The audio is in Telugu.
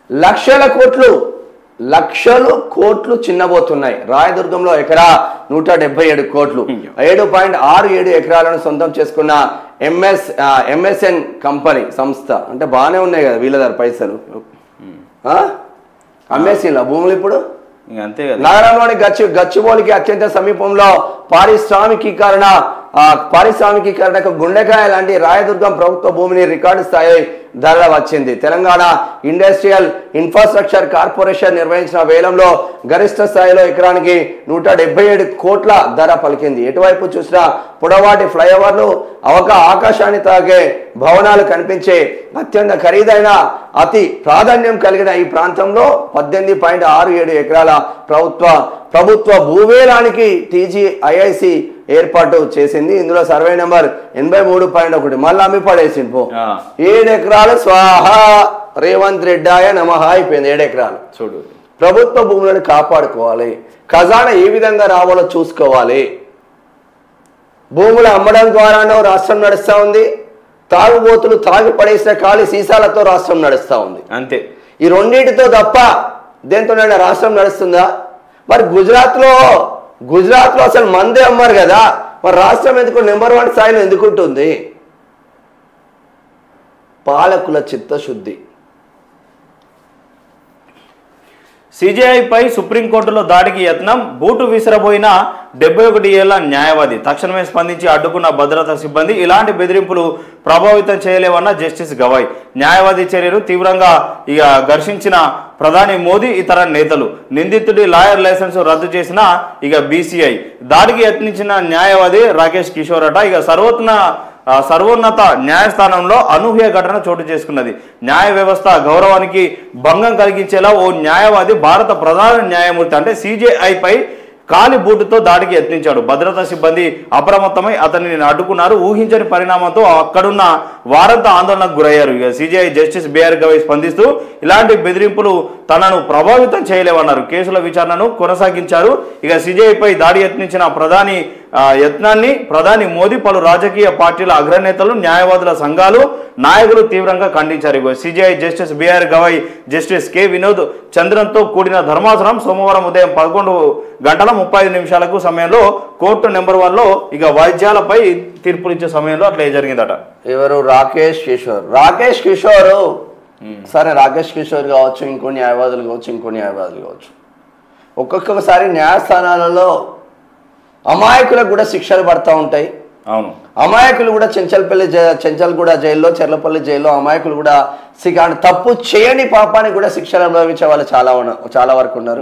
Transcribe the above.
లక్షలు కోట్లు చిన్నబోతున్నాయి. రాయదుర్గంలో ఎకరా 177 కోట్లు 7.67 ఎకరాలను సొంతం చేసుకున్న ఎంఎస్ఎన్ కంపెనీ సంస్థ. అంటే బాగానే ఉన్నాయి కదా వీళ్ళ దగ్గర పైసలు. అమ్మేసిలా భూములు ఇప్పుడు. అంతే కదా. నగరంలోని గచ్చిబౌలికి అత్యంత సమీపంలో పారిశ్రామికీకరణకు గుండెకాయ లాంటి రాయదుర్గం ప్రభుత్వ భూమిని రికార్డు స్థాయి ధర వచ్చింది. తెలంగాణ ఇండస్ట్రియల్ ఇన్ఫ్రాస్ట్రక్చర్ కార్పొరేషన్ నిర్వహించిన వేలంలో గరిష్ట స్థాయిలో ఎకరానికి 177 కోట్ల ధర పలికింది. ఎటువైపు చూసినా పొడవాటి ఫ్లైఓవర్లు, ఆకాశాన్ని తాకే భవనాలు కనిపించే అత్యంత ఖరీదైన అతి ప్రాధాన్యం కలిగిన ఈ ప్రాంతంలో 18.67 ఎకరాల ప్రభుత్వ భూవేలానికి టీజీఐఐసి ఏర్పాటు చేసింది. ఇందులో సర్వే నెంబర్ 83.1 మళ్ళీ అమ్మి పడేసింది. 7 ఎకరాలు స్వాహా రేవంత్ రెడ్డాయ నమః అయిపోయింది. 7 ఎకరాలు. చూడు, ప్రభుత్వ భూములను కాపాడుకోవాలి, ఖజానా ఏ విధంగా రావాలో చూసుకోవాలి. భూములు అమ్మడం ద్వారానో రాష్ట్రం నడుస్తూ ఉంది. తాగుబోతులు తాగి పడేసిన ఖాళీ సీసాలతో రాష్ట్రం నడుస్తూ ఉంది. అంతే. ఈ రెండింటితో తప్ప దేంతోనైనా రాష్ట్రం నడుస్తుందా? మరి గుజరాత్లో అసలు మందే అమ్మారు కదా, మరి రాష్ట్రం ఎందుకు నెంబర్ 1 స్థాయిలో ఎందుకుంటుంది? పాలకుల చిత్తశుద్ధి. సిజేఐపై సుప్రీంకోర్టులో దాడికి యత్నం, బూటు విసిరబోయిన 71 ఏళ్ల న్యాయవాది. తక్షణమే స్పందించి అడ్డుకున్న భద్రతా సిబ్బంది. ఇలాంటి బెదిరింపులు ప్రభావితం చేయలేవన్న జస్టిస్ గవాయ్. న్యాయవాది చర్యను తీవ్రంగా ఘర్షించిన ప్రధాని మోదీ, ఇతర నేతలు. నిందితుడి లాయర్ లైసెన్స్ రద్దు చేసిన బీసీఐ. దాడికి యత్నించిన న్యాయవాది రాకేష్ కిషోర్ అట. సర్వోన్నత న్యాయస్థానంలో అనూహ్య ఘటన చోటు చేసుకున్నది. న్యాయ వ్యవస్థ గౌరవానికి భంగం కలిగించేలా ఓ న్యాయవాది భారత ప్రధాన న్యాయమూర్తి అంటే సిజేఐపై కాలి బూటుతో దాడికి యత్నించాడు. భద్రతా సిబ్బంది అప్రమత్తమై అతనిని అడ్డుకున్నారు. ఊహించని పరిణామంతో అక్కడున్న వారంతా ఆందోళనకు గురయ్యారు. సిజేఐ జస్టిస్ బిఆర్ గవాయ్ స్పందిస్తూ ఇలాంటి బెదిరింపులు తనను ప్రభావితం చేయలేవన్నారు. కేసుల విచారణను కొనసాగించారు. సిజేఐపై దాడి యత్నించిన ప్రధాని మోదీ, పలు రాజకీయ పార్టీల అగ్రనేతలు, న్యాయవాదుల సంఘాలు, నాయకులు తీవ్రంగా ఖండించారు. CJI justice BR Gavai, justice K Vinod చంద్రన్తో కూడిన ధర్మాసనం సోమవారం ఉదయం 11:35 సమయంలో కోర్టు నెంబర్ 1లో వాయిద్యాలపై తీర్పునిచ్చే సమయంలో అట్లా జరిగిందట. ఎవరు? రాకేష్ కిషోర్. సరే, రాకేష్ కిషోర్ కావచ్చు, ఇంకో న్యాయవాదులు కావచ్చు. ఒక్కొక్కసారి న్యాయస్థానాలలో అమాయకులకు కూడా శిక్షలు పడతా ఉంటాయి. అవును, అమాయకులు కూడా చెంచల్గూడ జైల్లో, చెర్లపల్లి జైల్లో అమాయకులు కూడా తప్పు చేయని పాపానికి కూడా శిక్షలు అనుభవించే వాళ్ళు చాలా వరకు ఉన్నారు.